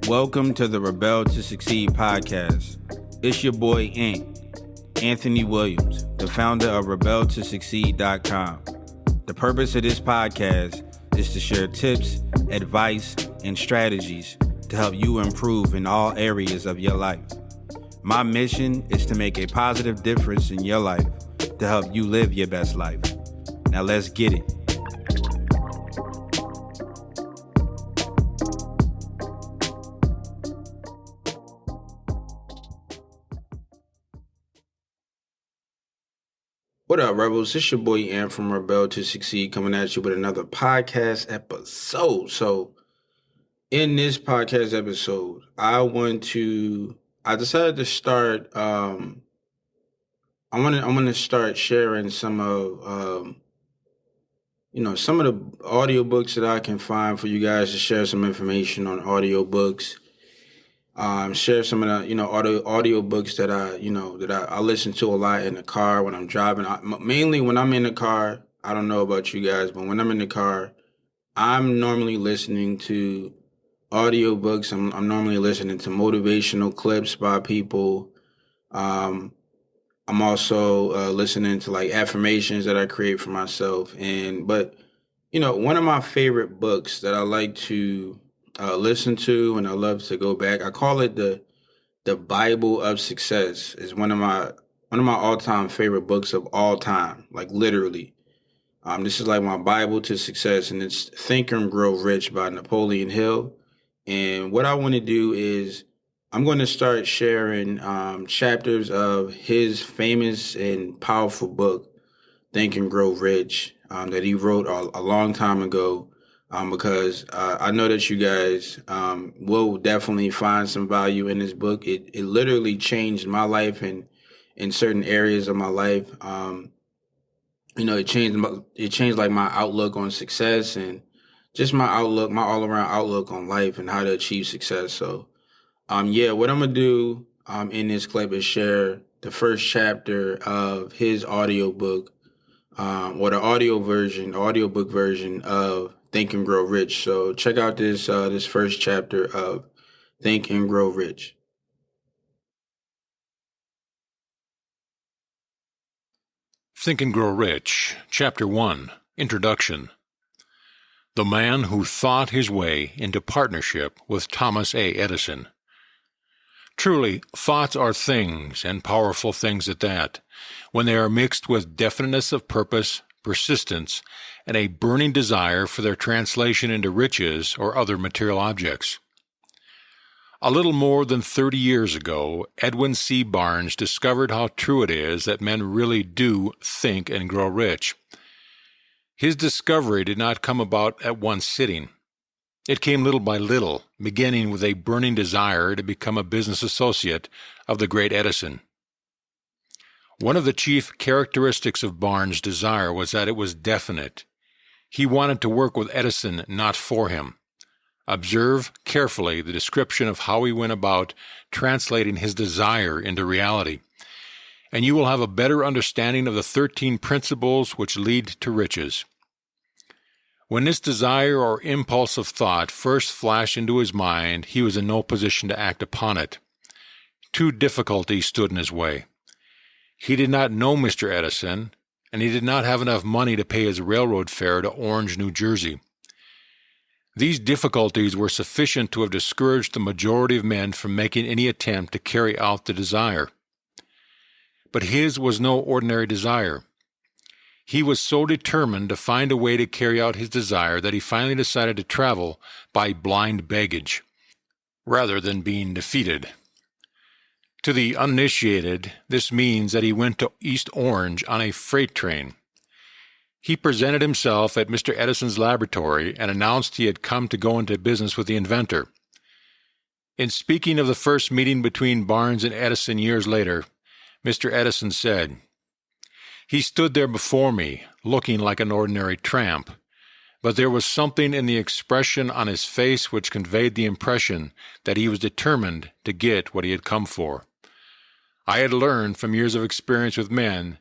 Welcome to the Rebel to Succeed podcast. It's your boy Anthony Williams, the founder of rebeltosucceed.com. The purpose of this podcast is to share tips, advice, and strategies to help you improve in all areas of your life. My mission is to make a positive difference in your life to help you live your best life. Now let's get it. What up, Rebels? It's your boy Ant from Rebel to Succeed coming at you with another podcast episode. So, in this podcast episode, I decided to start. I want to start sharing some of some of the audiobooks that I can find for you guys to share some information on audiobooks. Share some of the audio books that I listen to a lot in the car when I'm driving. Mainly when I'm in the car. I don't know about you guys, but when I'm in the car, I'm normally listening to audiobooks. I'm normally listening to motivational clips by people. I'm also listening to like affirmations that I create for myself. But one of my favorite books that I like to listen to and I love to go back, I call it the Bible of Success. Is one of my all-time favorite books of all time, like literally. This is like my Bible to success, and it's Think and Grow Rich by Napoleon Hill. And what I want to do is I'm going to start sharing chapters of his famous and powerful book, Think and Grow Rich, that he wrote a long time ago. Because I know that you guys will definitely find some value in this book. It literally changed my life and in certain areas of my life. It changed like my outlook on success and just my all around outlook on life and how to achieve success. So, what I'm gonna do in this clip is share the first chapter of his audiobook, or the audiobook version of Think and Grow Rich. So check out this first chapter of Think and Grow Rich. Think and Grow Rich, Chapter 1, Introduction. The Man Who Thought His Way into Partnership with Thomas A. Edison. Truly, thoughts are things, and powerful things at that, when they are mixed with definiteness of purpose, persistence, and a burning desire for their translation into riches or other material objects. A little more than 30 years ago, Edwin C. Barnes discovered how true it is that men really do think and grow rich. His discovery did not come about at one sitting. It came little by little, beginning with a burning desire to become a business associate of the great Edison. One of the chief characteristics of Barnes' desire was that it was definite. He wanted to work with Edison, not for him. Observe carefully the description of how he went about translating his desire into reality, and you will have a better understanding of the 13 principles which lead to riches. When this desire or impulse of thought first flashed into his mind, he was in no position to act upon it. Two difficulties stood in his way. He did not know Mr. Edison, and he did not have enough money to pay his railroad fare to Orange, New Jersey. These difficulties were sufficient to have discouraged the majority of men from making any attempt to carry out the desire. But his was no ordinary desire. He was so determined to find a way to carry out his desire that he finally decided to travel by blind baggage, rather than being defeated. To the uninitiated, this means that he went to East Orange on a freight train. He presented himself at Mr. Edison's laboratory and announced he had come to go into business with the inventor. In speaking of the first meeting between Barnes and Edison years later, Mr. Edison said, "He stood there before me, looking like an ordinary tramp, but there was something in the expression on his face which conveyed the impression that he was determined to get what he had come for. I had learned from years of experience with men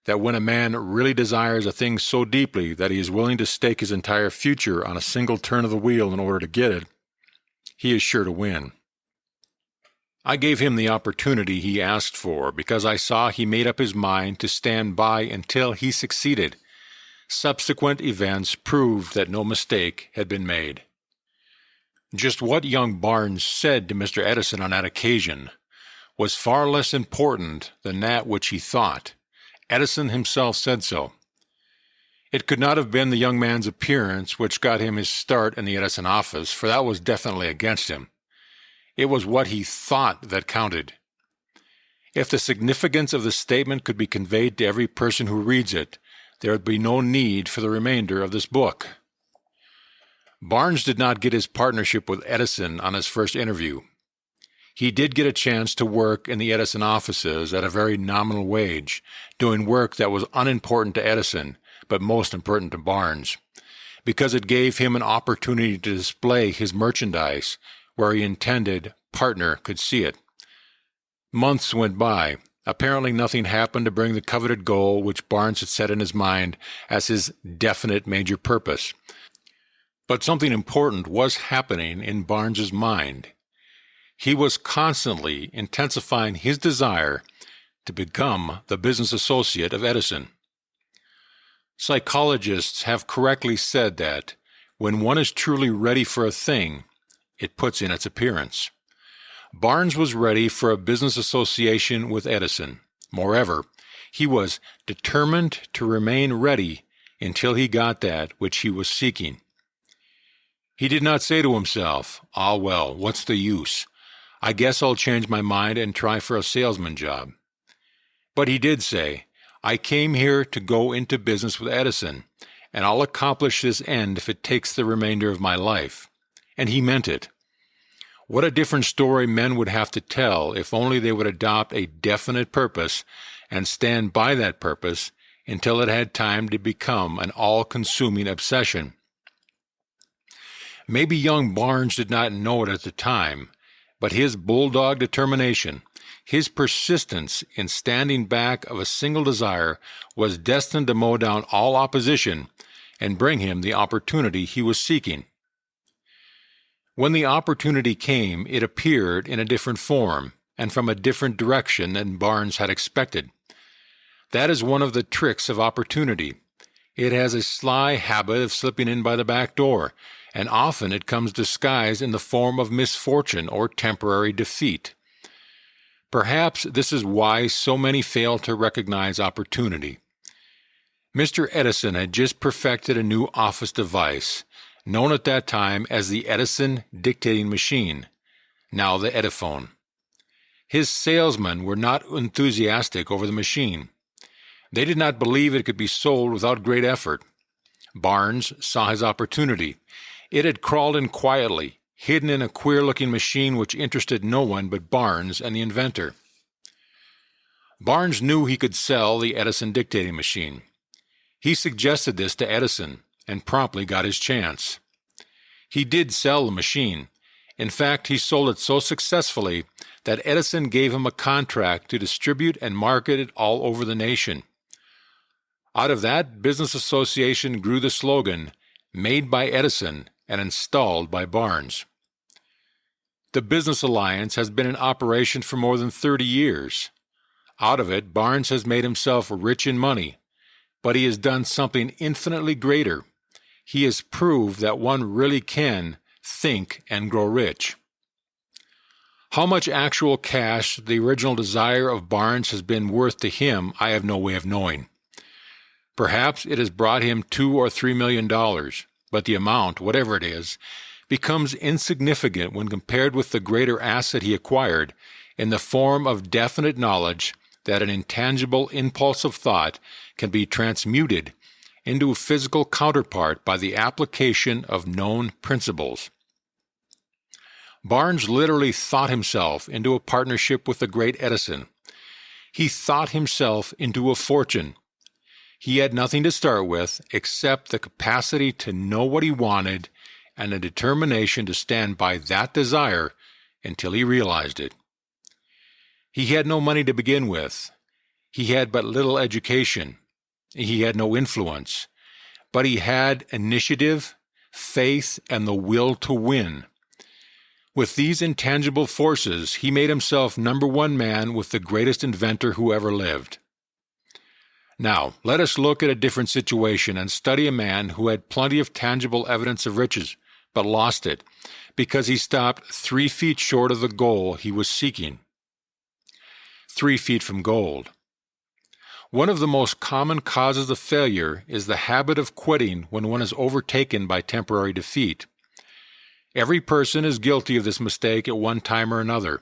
that when a man really desires a thing so deeply that he is willing to stake his entire future on a single turn of the wheel in order to get it, he is sure to win. I gave him the opportunity he asked for because I saw he made up his mind to stand by until he succeeded. Subsequent events proved that no mistake had been made. Just what young Barnes said to Mr. Edison on that occasion was far less important than that which he thought. Edison himself said so. It could not have been the young man's appearance which got him his start in the Edison office, for that was definitely against him. It was what he thought that counted. If the significance of the statement could be conveyed to every person who reads it, there would be no need for the remainder of this book. Barnes did not get his partnership with Edison on his first interview. He did get a chance to work in the Edison offices at a very nominal wage, doing work that was unimportant to Edison, but most important to Barnes, because it gave him an opportunity to display his merchandise where he intended partner could see it. Months went by. Apparently nothing happened to bring the coveted goal which Barnes had set in his mind as his definite major purpose. But something important was happening in Barnes's mind. He was constantly intensifying his desire to become the business associate of Edison. Psychologists have correctly said that when one is truly ready for a thing, it puts in its appearance. Barnes was ready for a business association with Edison. Moreover, he was determined to remain ready until he got that which he was seeking. He did not say to himself, "Ah, well, what's the use? I guess I'll change my mind and try for a salesman job." But he did say, "I came here to go into business with Edison, and I'll accomplish this end if it takes the remainder of my life." And he meant it. What a different story men would have to tell if only they would adopt a definite purpose and stand by that purpose until it had time to become an all-consuming obsession. Maybe young Barnes did not know it at the time, but his bulldog determination, his persistence in standing back of a single desire was destined to mow down all opposition and bring him the opportunity he was seeking. When the opportunity came, it appeared in a different form and from a different direction than Barnes had expected. That is one of the tricks of opportunity. It has a sly habit of slipping in by the back door, and often it comes disguised in the form of misfortune or temporary defeat. Perhaps this is why so many fail to recognize opportunity. Mr. Edison had just perfected a new office device, known at that time as the Edison dictating machine, now the Ediphone. His salesmen were not enthusiastic over the machine. They did not believe it could be sold without great effort. Barnes saw his opportunity. It had crawled in quietly, hidden in a queer-looking machine which interested no one but Barnes and the inventor. Barnes knew he could sell the Edison dictating machine. He suggested this to Edison and promptly got his chance. He did sell the machine. In fact, he sold it so successfully that Edison gave him a contract to distribute and market it all over the nation. Out of that business association grew the slogan, "Made by Edison and installed by Barnes." The business alliance has been in operation for more than 30 years. Out of it, Barnes has made himself rich in money, but he has done something infinitely greater. He has proved that one really can think and grow rich. How much actual cash the original desire of Barnes has been worth to him, I have no way of knowing. Perhaps it has brought him $2 or $3 million, but the amount, whatever it is, becomes insignificant when compared with the greater asset he acquired in the form of definite knowledge that an intangible impulse of thought can be transmuted into a physical counterpart by the application of known principles. Barnes literally thought himself into a partnership with the great Edison. He thought himself into a fortune. He had nothing to start with except the capacity to know what he wanted and a determination to stand by that desire until he realized it. He had no money to begin with. He had but little education. He had no influence. But he had initiative, faith, and the will to win. With these intangible forces, he made himself #1 man with the greatest inventor who ever lived. Now, let us look at a different situation and study a man who had plenty of tangible evidence of riches, but lost it because he stopped 3 feet short of the goal he was seeking. 3 feet from gold. One of the most common causes of failure is the habit of quitting when one is overtaken by temporary defeat. Every person is guilty of this mistake at one time or another.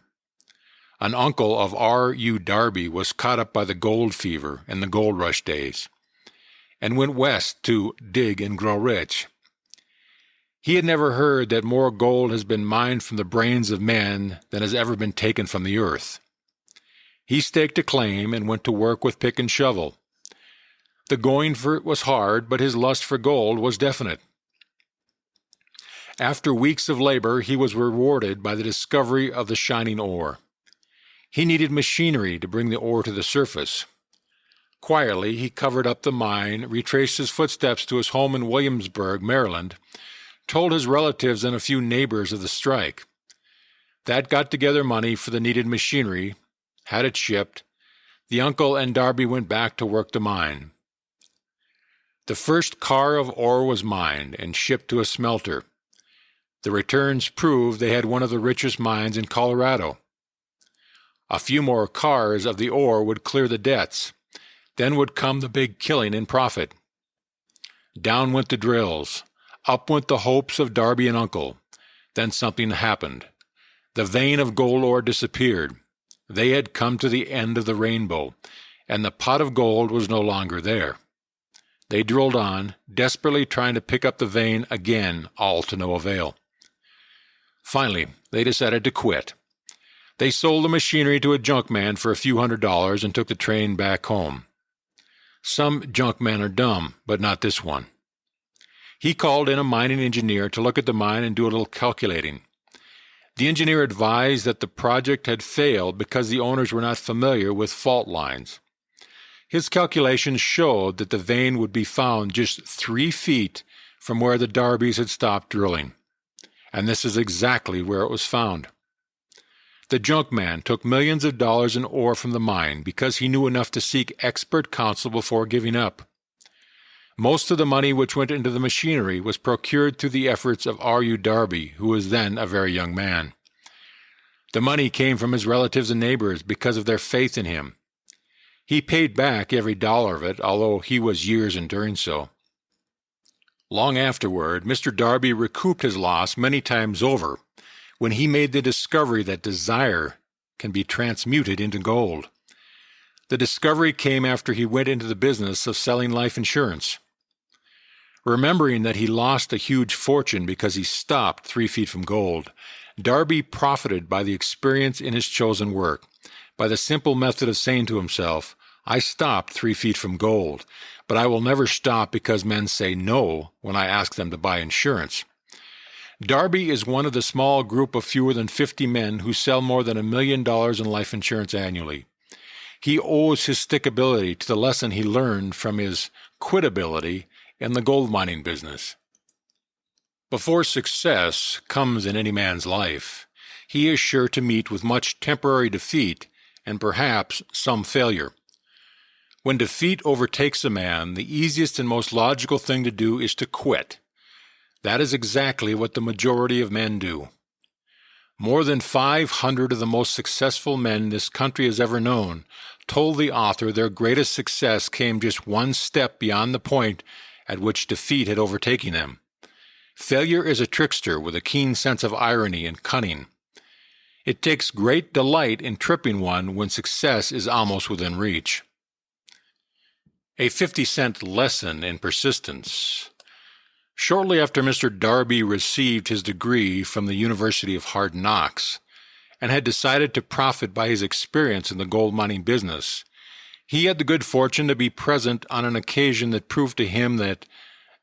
An uncle of R.U. Darby was caught up by the gold fever in the gold rush days and went west to dig and grow rich. He had never heard that more gold has been mined from the brains of men than has ever been taken from the earth. He staked a claim and went to work with pick and shovel. The going for it was hard, but his lust for gold was definite. After weeks of labor, he was rewarded by the discovery of the shining ore. He needed machinery to bring the ore to the surface. Quietly, he covered up the mine, retraced his footsteps to his home in Williamsburg, Maryland, told his relatives and a few neighbors of the strike. That got together money for the needed machinery, had it shipped. The uncle and Darby went back to work the mine. The first car of ore was mined and shipped to a smelter. The returns proved they had one of the richest mines in Colorado. A few more cars of the ore would clear the debts. Then would come the big killing in profit. Down went the drills. Up went the hopes of Darby and Uncle. Then something happened. The vein of gold ore disappeared. They had come to the end of the rainbow, and the pot of gold was no longer there. They drilled on, desperately trying to pick up the vein again, all to no avail. Finally, they decided to quit. They sold the machinery to a junkman for a few $100s and took the train back home. Some junkmen are dumb, but not this one. He called in a mining engineer to look at the mine and do a little calculating. The engineer advised that the project had failed because the owners were not familiar with fault lines. His calculations showed that the vein would be found just 3 feet from where the Darbys had stopped drilling. And this is exactly where it was found. The junkman took millions of dollars in ore from the mine because he knew enough to seek expert counsel before giving up. Most of the money which went into the machinery was procured through the efforts of R.U. Darby, who was then a very young man. The money came from his relatives and neighbors because of their faith in him. He paid back every dollar of it, although he was years in doing so. Long afterward, Mr. Darby recouped his loss many times over, when he made the discovery that desire can be transmuted into gold. The discovery came after he went into the business of selling life insurance. Remembering that he lost a huge fortune because he stopped 3 feet from gold, Darby profited by the experience in his chosen work, by the simple method of saying to himself, "I stopped 3 feet from gold, but I will never stop because men say no when I ask them to buy insurance." Darby is one of the small group of fewer than 50 men who sell more than $1 million in life insurance annually. He owes his stickability to the lesson he learned from his quitability in the gold mining business. Before success comes in any man's life, he is sure to meet with much temporary defeat and perhaps some failure. When defeat overtakes a man, the easiest and most logical thing to do is to quit. That is exactly what the majority of men do. More than 500 of the most successful men this country has ever known told the author their greatest success came just one step beyond the point at which defeat had overtaken them. Failure is a trickster with a keen sense of irony and cunning. It takes great delight in tripping one when success is almost within reach. A 50-cent lesson in persistence. Shortly after Mr. Darby received his degree from the University of Hard Knocks and had decided to profit by his experience in the gold mining business, he had the good fortune to be present on an occasion that proved to him that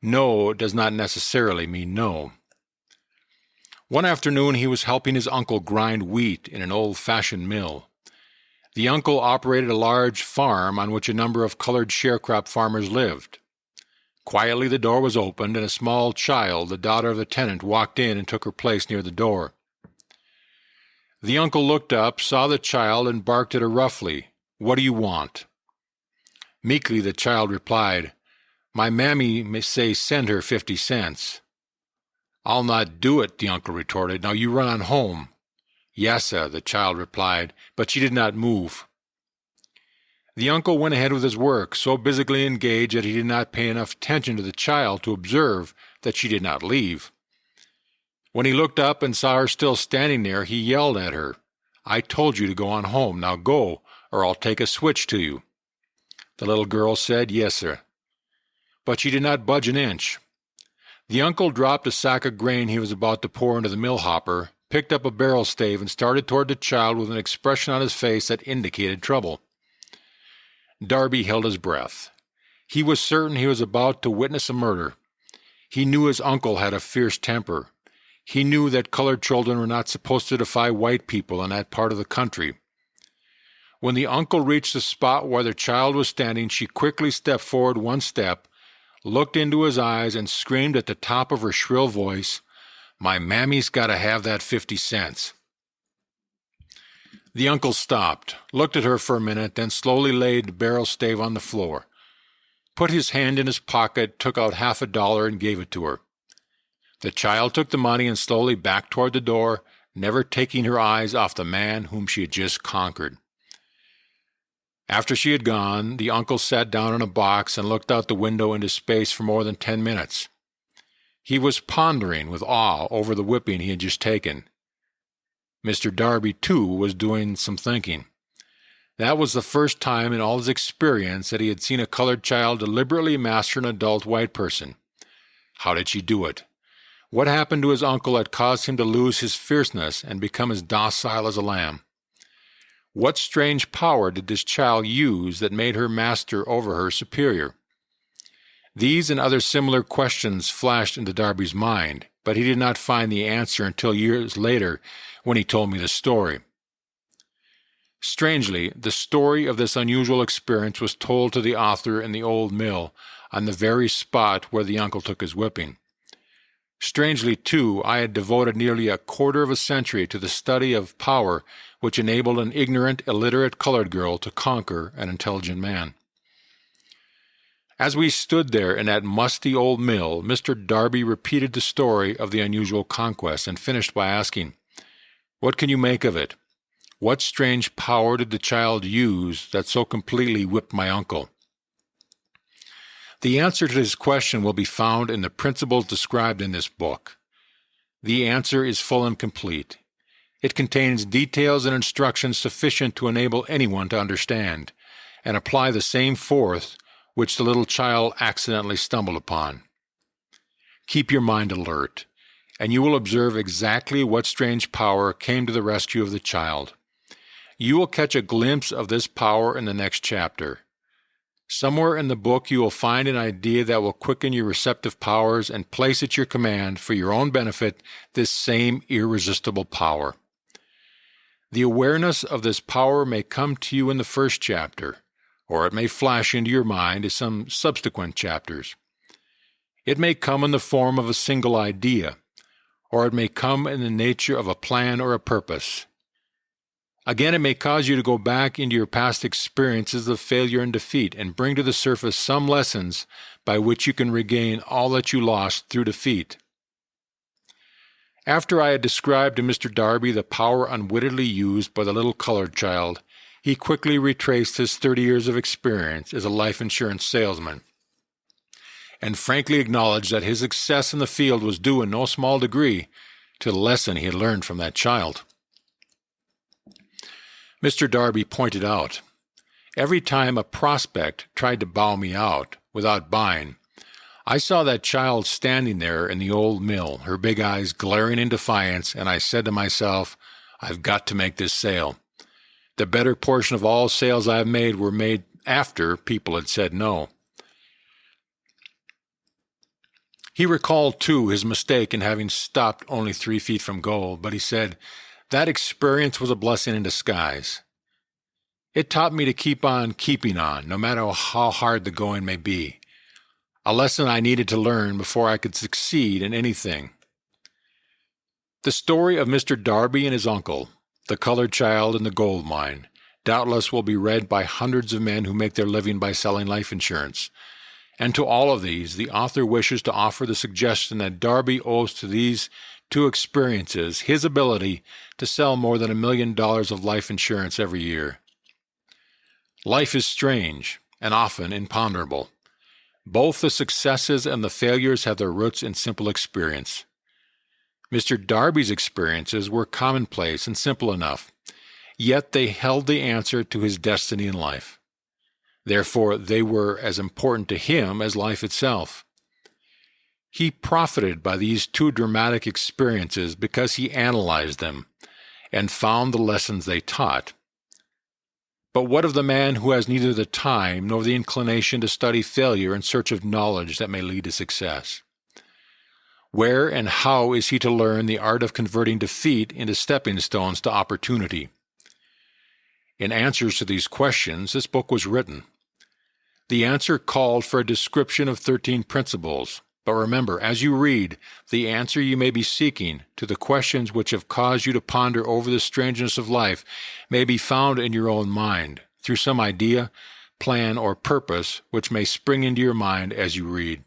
no does not necessarily mean no. One afternoon he was helping his uncle grind wheat in an old-fashioned mill. The uncle operated a large farm on which a number of colored sharecrop farmers lived. Quietly the door was opened, and a small child, the daughter of the tenant, walked in and took her place near the door. The uncle looked up, saw the child, and barked at her roughly. "What do you want?" Meekly the child replied, "My mammy may say send her 50 cents. "I'll not do it," the uncle retorted. "Now you run on home." "Yassa," the child replied, but she did not move. The uncle went ahead with his work, so busily engaged that he did not pay enough attention to the child to observe that she did not leave. When he looked up and saw her still standing there, he yelled at her, "I told you to go on home. Now go, or I'll take a switch to you." The little girl said, "Yes, sir." But she did not budge an inch. The uncle dropped a sack of grain he was about to pour into the mill hopper, picked up a barrel stave, and started toward the child with an expression on his face that indicated trouble. Darby held his breath. He was certain he was about to witness a murder. He knew his uncle had a fierce temper. He knew that colored children were not supposed to defy white people in that part of the country. When the uncle reached the spot where the child was standing, she quickly stepped forward one step, looked into his eyes, and screamed at the top of her shrill voice, "My mammy's got to have that 50 cents. The uncle stopped, looked at her for a minute, then slowly laid the barrel stave on the floor, put his hand in his pocket, took out $50 and gave it to her. The child took the money and slowly backed toward the door, never taking her eyes off the man whom she had just conquered. After she had gone, the uncle sat down on a box and looked out the window into space for more than 10 minutes. He was pondering with awe over the whipping he had just taken. Mr. Darby, too, was doing some thinking. That was the first time in all his experience that he had seen a colored child deliberately master an adult white person. How did she do it? What happened to his uncle that caused him to lose his fierceness and become as docile as a lamb? What strange power did this child use that made her master over her superior? These and other similar questions flashed into Darby's mind, but he did not find the answer until years later when he told me the story. Strangely, the story of this unusual experience was told to the author in the old mill on the very spot where the uncle took his whipping. Strangely, too, I had devoted nearly a quarter of a century to the study of power which enabled an ignorant, illiterate colored girl to conquer an intelligent man. As we stood there in that musty old mill, Mr. Darby repeated the story of the unusual conquest and finished by asking, "What can you make of it? What strange power did the child use that so completely whipped my uncle?" The answer to this question will be found in the principles described in this book. The answer is full and complete. It contains details and instructions sufficient to enable anyone to understand and apply the same force which the little child accidentally stumbled upon. Keep your mind alert, and you will observe exactly what strange power came to the rescue of the child. You will catch a glimpse of this power in the next chapter. Somewhere in the book you will find an idea that will quicken your receptive powers and place at your command for your own benefit this same irresistible power. The awareness of this power may come to you in the first chapter, or it may flash into your mind in some subsequent chapters. It may come in the form of a single idea, or it may come in the nature of a plan or a purpose. Again, it may cause you to go back into your past experiences of failure and defeat and bring to the surface some lessons by which you can regain all that you lost through defeat. After I had described to Mr. Darby the power unwittingly used by the little colored child, he quickly retraced his 30 years of experience as a life insurance salesman, and frankly acknowledged that his success in the field was due in no small degree to the lesson he had learned from that child. Mr. Darby pointed out, every time a prospect tried to bow me out without buying, I saw that child standing there in the old mill, her big eyes glaring in defiance, and I said to myself, I've got to make this sale. The better portion of all sales I've made were made after people had said no. He recalled, too, his mistake in having stopped only 3 feet from goal, but he said, that experience was a blessing in disguise. It taught me to keep on keeping on, no matter how hard the going may be. A lesson I needed to learn before I could succeed in anything. The story of Mr. Darby and his uncle The Colored Child and the Gold Mine doubtless will be read by hundreds of men who make their living by selling life insurance. And to all of these, the author wishes to offer the suggestion that Darby owes to these two experiences his ability to sell more than $1 million of life insurance every year. Life is strange and often imponderable. Both the successes and the failures have their roots in simple experience. Mr. Darby's experiences were commonplace and simple enough, yet they held the answer to his destiny in life. Therefore, they were as important to him as life itself. He profited by these two dramatic experiences because he analyzed them and found the lessons they taught. But what of the man who has neither the time nor the inclination to study failure in search of knowledge that may lead to success? Where and how is he to learn the art of converting defeat into stepping stones to opportunity? In answers to these questions, this book was written. The answer called for a description of 13 principles. But remember, as you read, the answer you may be seeking to the questions which have caused you to ponder over the strangeness of life may be found in your own mind, through some idea, plan, or purpose which may spring into your mind as you read.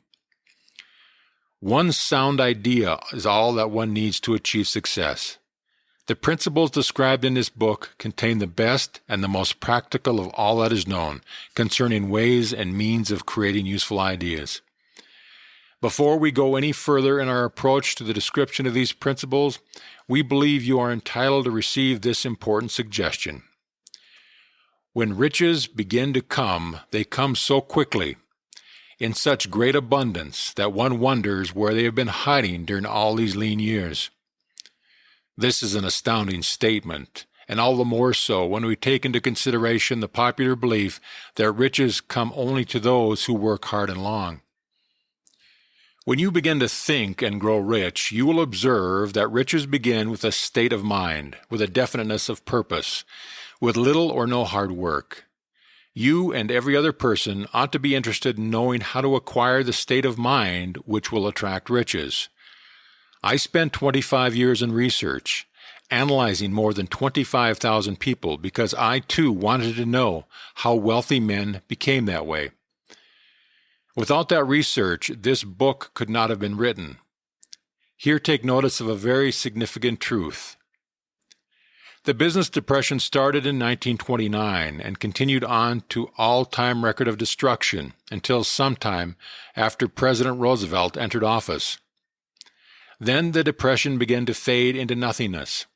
One sound idea is all that one needs to achieve success. The principles described in this book contain the best and the most practical of all that is known concerning ways and means of creating useful ideas. Before we go any further in our approach to the description of these principles, we believe you are entitled to receive this important suggestion. When riches begin to come, they come so quickly, in such great abundance, that one wonders where they have been hiding during all these lean years. This is an astounding statement, and all the more so when we take into consideration the popular belief that riches come only to those who work hard and long. When you begin to think and grow rich, you will observe that riches begin with a state of mind, with a definiteness of purpose, with little or no hard work. You and every other person ought to be interested in knowing how to acquire the state of mind which will attract riches. I spent 25 years in research, analyzing more than 25,000 people because I too wanted to know how wealthy men became that way. Without that research, this book could not have been written. Here take notice of a very significant truth. The business depression started in 1929 and continued on to all-time record of destruction until sometime after President Roosevelt entered office. Then the depression began to fade into nothingness.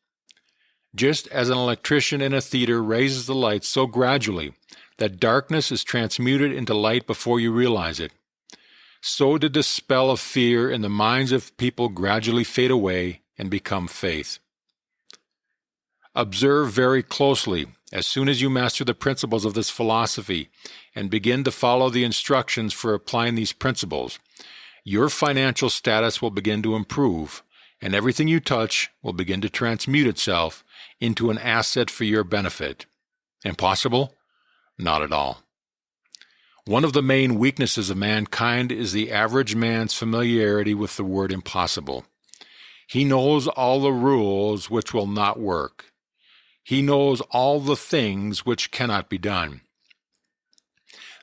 Just as an electrician in a theater raises the lights so gradually that darkness is transmuted into light before you realize it, so did the spell of fear in the minds of people gradually fade away and become faith. Observe very closely as soon as you master the principles of this philosophy and begin to follow the instructions for applying these principles. Your financial status will begin to improve, and everything you touch will begin to transmute itself into an asset for your benefit. Impossible? Not at all. One of the main weaknesses of mankind is the average man's familiarity with the word impossible. He knows all the rules which will not work. He knows all the things which cannot be done.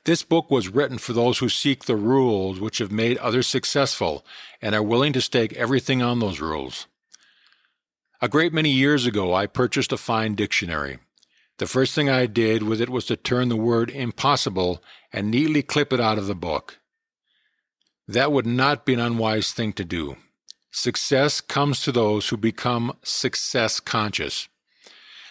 This book was written for those who seek the rules which have made others successful and are willing to stake everything on those rules. A great many years ago, I purchased a fine dictionary. The first thing I did with it was to turn the word impossible and neatly clip it out of the book. That would not be an unwise thing to do. Success comes to those who become success conscious.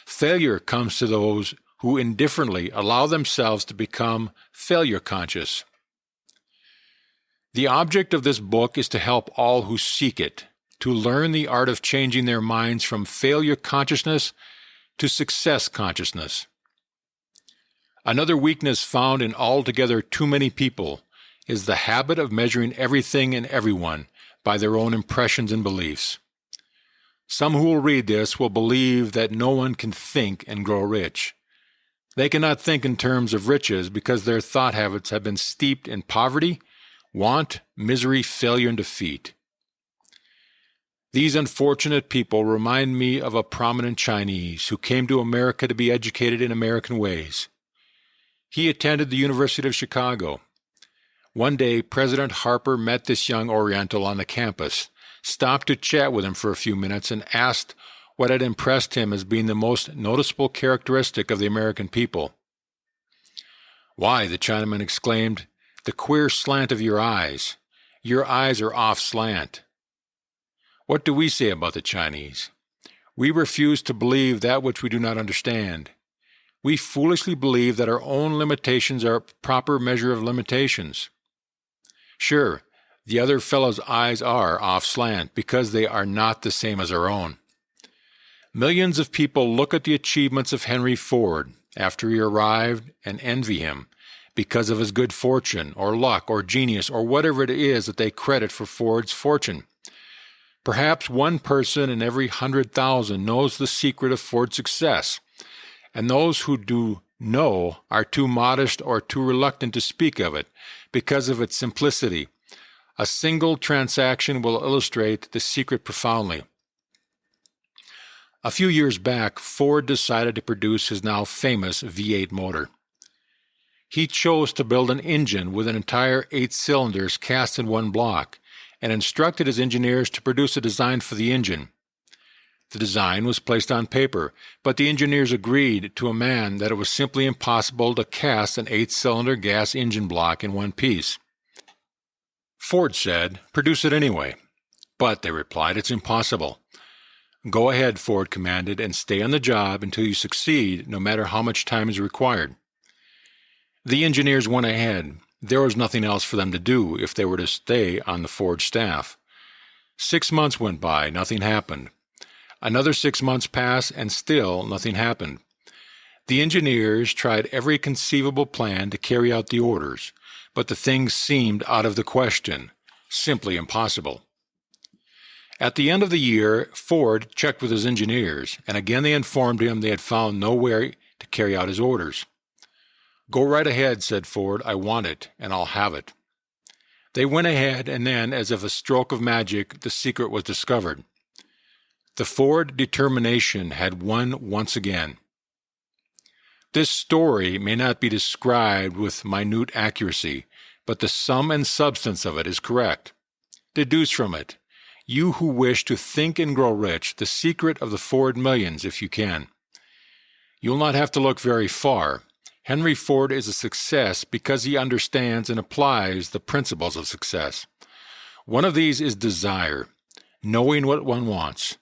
Failure comes to those who indifferently allow themselves to become failure conscious. The object of this book is to help all who seek it to learn the art of changing their minds from failure consciousness to success consciousness. Another weakness found in altogether too many people is the habit of measuring everything and everyone by their own impressions and beliefs. Some who will read this will believe that no one can think and grow rich. They cannot think in terms of riches because their thought habits have been steeped in poverty, want, misery, failure, and defeat. These unfortunate people remind me of a prominent Chinese who came to America to be educated in American ways. He attended the University of Chicago. One day, President Harper met this young Oriental on the campus, stopped to chat with him for a few minutes, and asked what had impressed him as being the most noticeable characteristic of the American people. "Why," the Chinaman exclaimed, "the queer slant of your eyes. Your eyes are off slant." What do we say about the Chinese? We refuse to believe that which we do not understand. We foolishly believe that our own limitations are a proper measure of limitations. Sure, the other fellow's eyes are off slant because they are not the same as our own. Millions of people look at the achievements of Henry Ford after he arrived and envy him because of his good fortune or luck or genius or whatever it is that they credit for Ford's fortune. Perhaps one person in every 100,000 knows the secret of Ford's success, and those who do know are too modest or too reluctant to speak of it because of its simplicity. A single transaction will illustrate the secret profoundly. A few years back, Ford decided to produce his now famous V8 motor. He chose to build an engine with an entire 8 cylinders cast in one block, and instructed his engineers to produce a design for the engine. The design was placed on paper, but the engineers agreed to a man that it was simply impossible to cast an 8-cylinder gas engine block in one piece. Ford said, "Produce it anyway." "But," they replied, "it's impossible." "Go ahead," Ford commanded, "and stay on the job until you succeed, no matter how much time is required." The engineers went ahead. There was nothing else for them to do if they were to stay on the Ford staff. 6 months went by, nothing happened. Another 6 months passed, and still nothing happened. The engineers tried every conceivable plan to carry out the orders, but the thing seemed out of the question, simply impossible. At the end of the year, Ford checked with his engineers, and again they informed him they had found no way to carry out his orders. "Go right ahead," said Ford. "I want it, and I'll have it." They went ahead, and then, as if a stroke of magic, the secret was discovered. The Ford determination had won once again. This story may not be described with minute accuracy, but the sum and substance of it is correct. Deduce from it, you who wish to think and grow rich, the secret of the Ford millions if you can. You'll not have to look very far. Henry Ford is a success because he understands and applies the principles of success. One of these is desire, knowing what one wants.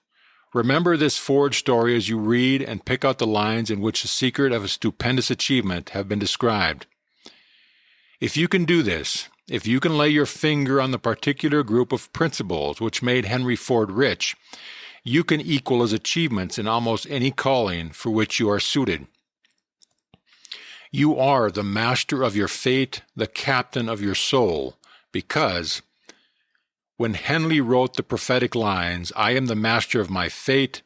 Remember this Ford story as you read and pick out the lines in which the secret of a stupendous achievement have been described. If you can do this, if you can lay your finger on the particular group of principles which made Henry Ford rich, you can equal his achievements in almost any calling for which you are suited. You are the master of your fate, the captain of your soul, because when Henley wrote the prophetic lines, "I am the master of my fate,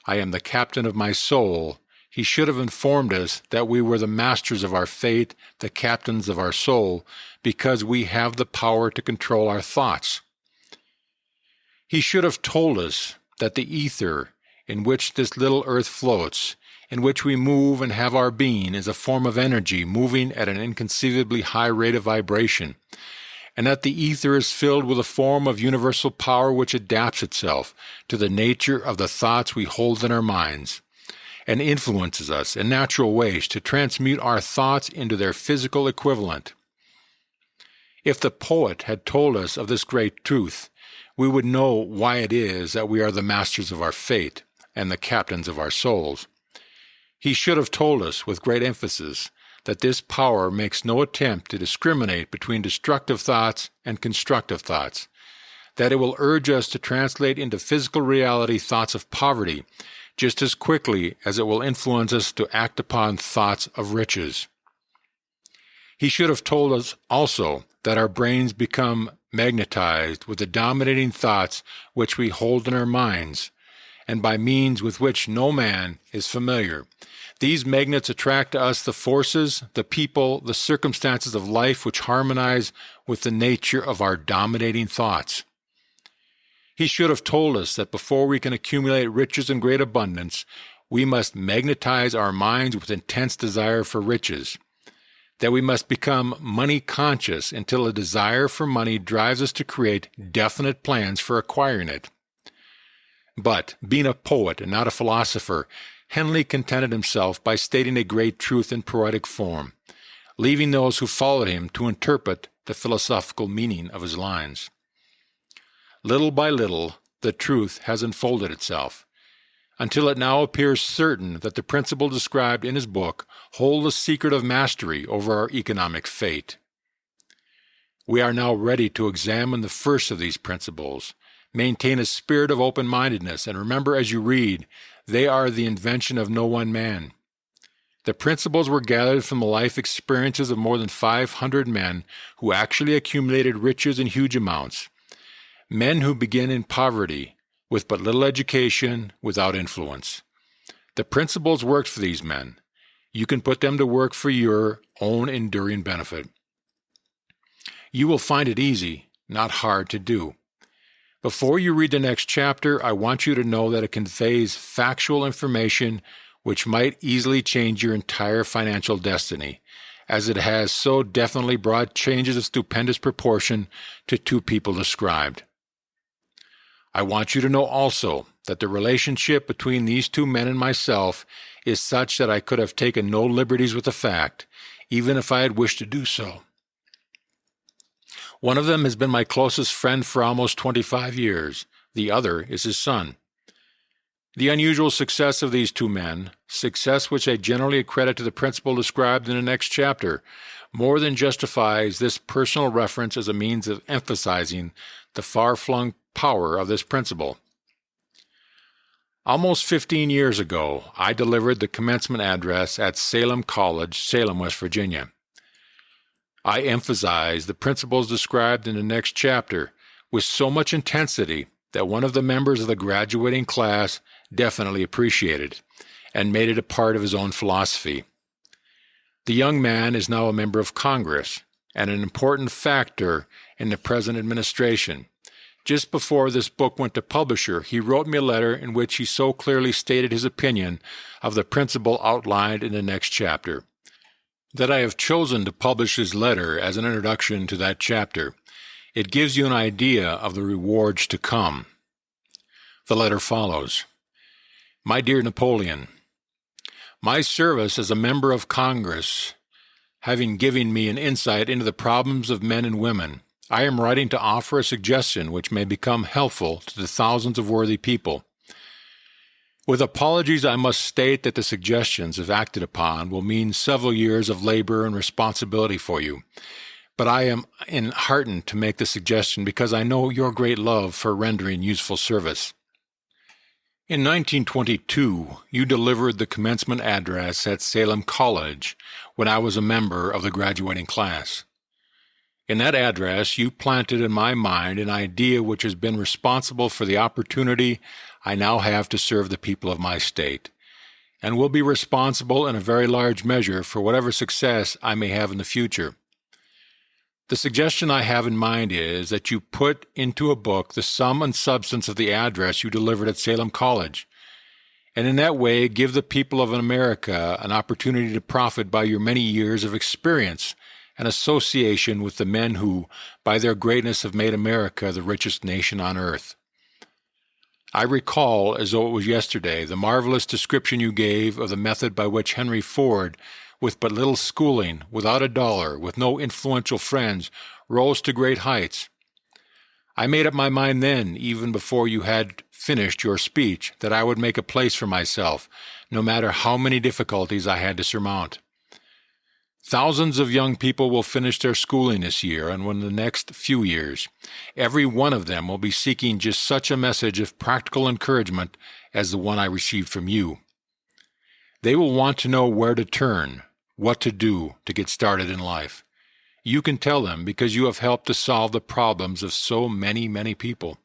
I am the captain of my soul," he should have informed us that we were the masters of our fate, the captains of our soul, because we have the power to control our thoughts. He should have told us that the ether in which this little earth floats, in which we move and have our being, is a form of energy moving at an inconceivably high rate of vibration, and that the ether is filled with a form of universal power which adapts itself to the nature of the thoughts we hold in our minds, and influences us in natural ways to transmute our thoughts into their physical equivalent. If the poet had told us of this great truth, we would know why it is that we are the masters of our fate and the captains of our souls. He should have told us with great emphasis that this power makes no attempt to discriminate between destructive thoughts and constructive thoughts, that it will urge us to translate into physical reality thoughts of poverty just as quickly as it will influence us to act upon thoughts of riches. He should have told us also that our brains become magnetized with the dominating thoughts which we hold in our minds, and by means with which no man is familiar. These magnets attract to us the forces, the people, the circumstances of life which harmonize with the nature of our dominating thoughts. He should have told us that before we can accumulate riches in great abundance, we must magnetize our minds with intense desire for riches, that we must become money conscious until a desire for money drives us to create definite plans for acquiring it. But, being a poet and not a philosopher, Henley contented himself by stating a great truth in poetic form, leaving those who followed him to interpret the philosophical meaning of his lines. Little by little, the truth has unfolded itself, until it now appears certain that the principles described in his book hold the secret of mastery over our economic fate. We are now ready to examine the first of these principles. Maintain a spirit of open-mindedness, and remember as you read, they are the invention of no one man. The principles were gathered from the life experiences of more than 500 men who actually accumulated riches in huge amounts. Men who begin in poverty, with but little education, without influence. The principles worked for these men. You can put them to work for your own enduring benefit. You will find it easy, not hard to do. Before you read the next chapter, I want you to know that it conveys factual information which might easily change your entire financial destiny, as it has so definitely brought changes of stupendous proportion to two people described. I want you to know also that the relationship between these two men and myself is such that I could have taken no liberties with the fact, even if I had wished to do so. One of them has been my closest friend for almost 25 years. The other is his son. The unusual success of these two men, success which I generally accredit to the principle described in the next chapter, more than justifies this personal reference as a means of emphasizing the far-flung power of this principle. Almost 15 years ago, I delivered the commencement address at Salem College, Salem, West Virginia. I emphasized the principles described in the next chapter with so much intensity that one of the members of the graduating class definitely appreciated it and made it a part of his own philosophy. The young man is now a member of Congress and an important factor in the present administration. Just before this book went to publisher, he wrote me a letter in which he so clearly stated his opinion of the principle outlined in the next chapter, that I have chosen to publish his letter as an introduction to that chapter. It gives you an idea of the rewards to come. The letter follows. My dear Napoleon, my service as a member of Congress having given me an insight into the problems of men and women, I am writing to offer a suggestion which may become helpful to the thousands of worthy people. With apologies, I must state that the suggestions, if acted upon, will mean several years of labor and responsibility for you. But I am enheartened to make the suggestion because I know your great love for rendering useful service. In 1922, you delivered the commencement address at Salem College when I was a member of the graduating class. In that address, you planted in my mind an idea which has been responsible for the opportunity I now have to serve the people of my state, and will be responsible in a very large measure for whatever success I may have in the future. The suggestion I have in mind is that you put into a book the sum and substance of the address you delivered at Salem College, and in that way give the people of America an opportunity to profit by your many years of experience and association with the men who, by their greatness, have made America the richest nation on earth. I recall, as though it was yesterday, the marvelous description you gave of the method by which Henry Ford, with but little schooling, without a dollar, with no influential friends, rose to great heights. I made up my mind then, even before you had finished your speech, that I would make a place for myself, no matter how many difficulties I had to surmount. Thousands of young people will finish their schooling this year and in the next few years. Every one of them will be seeking just such a message of practical encouragement as the one I received from you. They will want to know where to turn, what to do to get started in life. You can tell them because you have helped to solve the problems of so many, many people.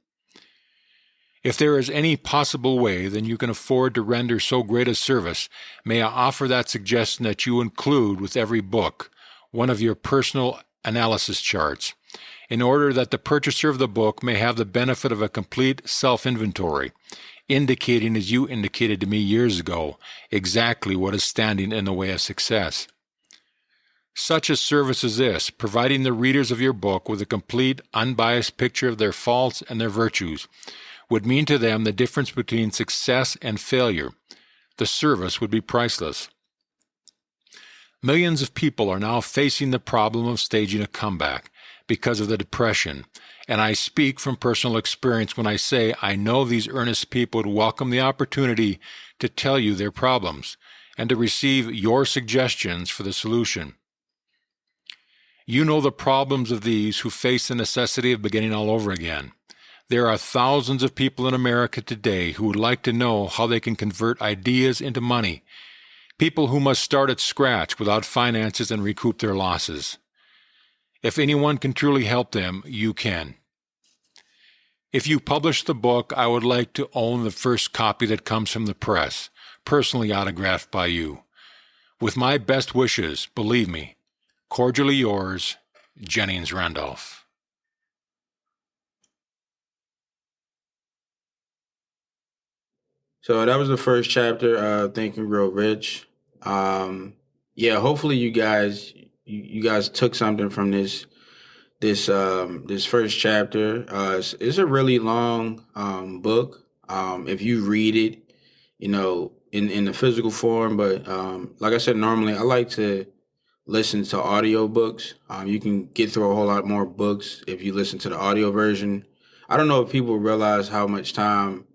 If there is any possible way then you can afford to render so great a service, may I offer that suggestion that you include with every book one of your personal analysis charts, in order that the purchaser of the book may have the benefit of a complete self-inventory, indicating, as you indicated to me years ago, exactly what is standing in the way of success. Such a service as this, providing the readers of your book with a complete, unbiased picture of their faults and their virtues, would mean to them the difference between success and failure. The service would be priceless. Millions of people are now facing the problem of staging a comeback because of the Depression, and I speak from personal experience when I say I know these earnest people would welcome the opportunity to tell you their problems and to receive your suggestions for the solution. You know the problems of these who face the necessity of beginning all over again. There are thousands of people in America today who would like to know how they can convert ideas into money, people who must start at scratch without finances and recoup their losses. If anyone can truly help them, you can. If you publish the book, I would like to own the first copy that comes from the press, personally autographed by you. With my best wishes, believe me, cordially yours, Jennings Randolph. So that was the first chapter, Think and Grow Rich. Yeah, hopefully you guys took something from this first chapter. It's a really long book. If you read it, in the physical form, but like I said, normally I like to listen to audiobooks. You can get through a whole lot more books if you listen to the audio version. I don't know if people realize how much time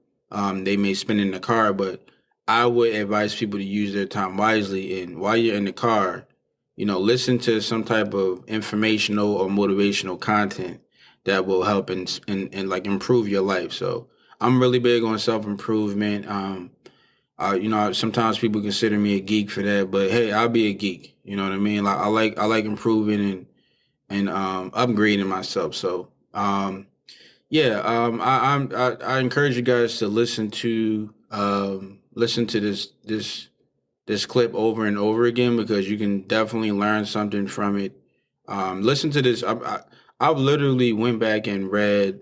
they may spend in the car, but I would advise people to use their time wisely. And while you're in the car, listen to some type of informational or motivational content that will help and like improve your life. So I'm really big on self-improvement. Sometimes people consider me a geek for that, but hey, I'll be a geek. You know what I mean? Like I like improving and upgrading myself. So I encourage you guys to listen to this clip over and over again because you can definitely learn something from it. Listen to this. I've literally went back and read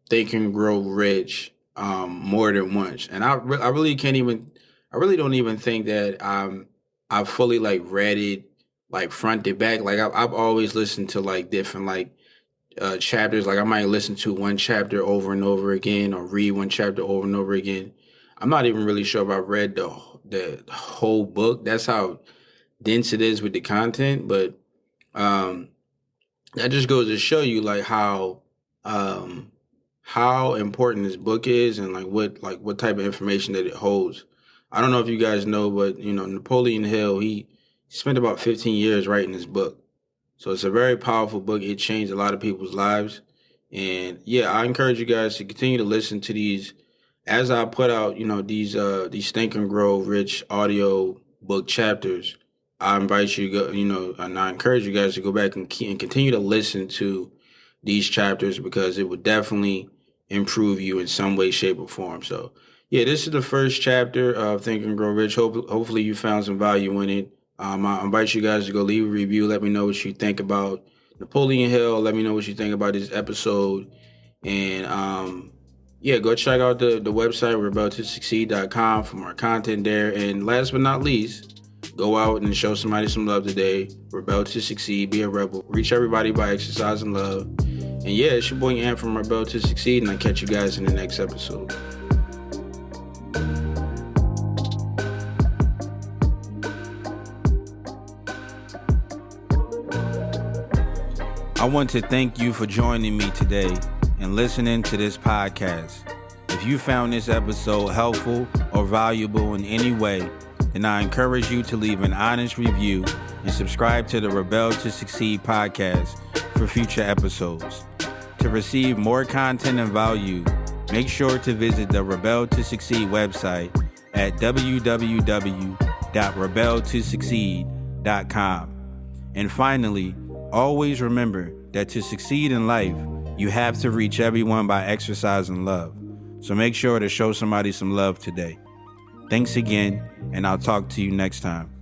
Think and Grow Rich more than once, and I really don't even think that I fully like read it like front to back. Like I've always listened to like different like chapters. Like I might listen to one chapter over and over again, or read one chapter over and over again. I'm not even really sure if I've read the whole book. That's how dense it is with the content, but that just goes to show you like how important this book is and what type of information that it holds. I don't know if you guys know, but Napoleon Hill, he spent about 15 years writing this book. So it's a very powerful book. It changed a lot of people's lives. And yeah, I encourage you guys to continue to listen to these as I put out, these Think and Grow Rich audio book chapters. I invite you to go, and I encourage you guys to go back and continue to listen to these chapters because it would definitely improve you in some way, shape, or form. So yeah, this is the first chapter of Think and Grow Rich. Hopefully you found some value in it. I invite you guys to go leave a review. Let me know what you think about Napoleon Hill. Let me know what you think about this episode. And go check out the website, rebeltosucceed.com, for more content there. And last but not least, go out and show somebody some love today. Rebel to succeed. Be a rebel. Reach everybody by exercising love. And yeah, it's your boy Ant from Rebel to Succeed, and I'll catch you guys in the next episode. I want to thank you for joining me today and listening to this podcast. If you found this episode helpful or valuable in any way, then I encourage you to leave an honest review and subscribe to the Rebel to Succeed podcast for future episodes. To receive more content and value, make sure to visit the Rebel to Succeed website at www.rebeltosucceed.com. And finally, always remember that to succeed in life, you have to reach everyone by exercising love. So make sure to show somebody some love today. Thanks again, and I'll talk to you next time.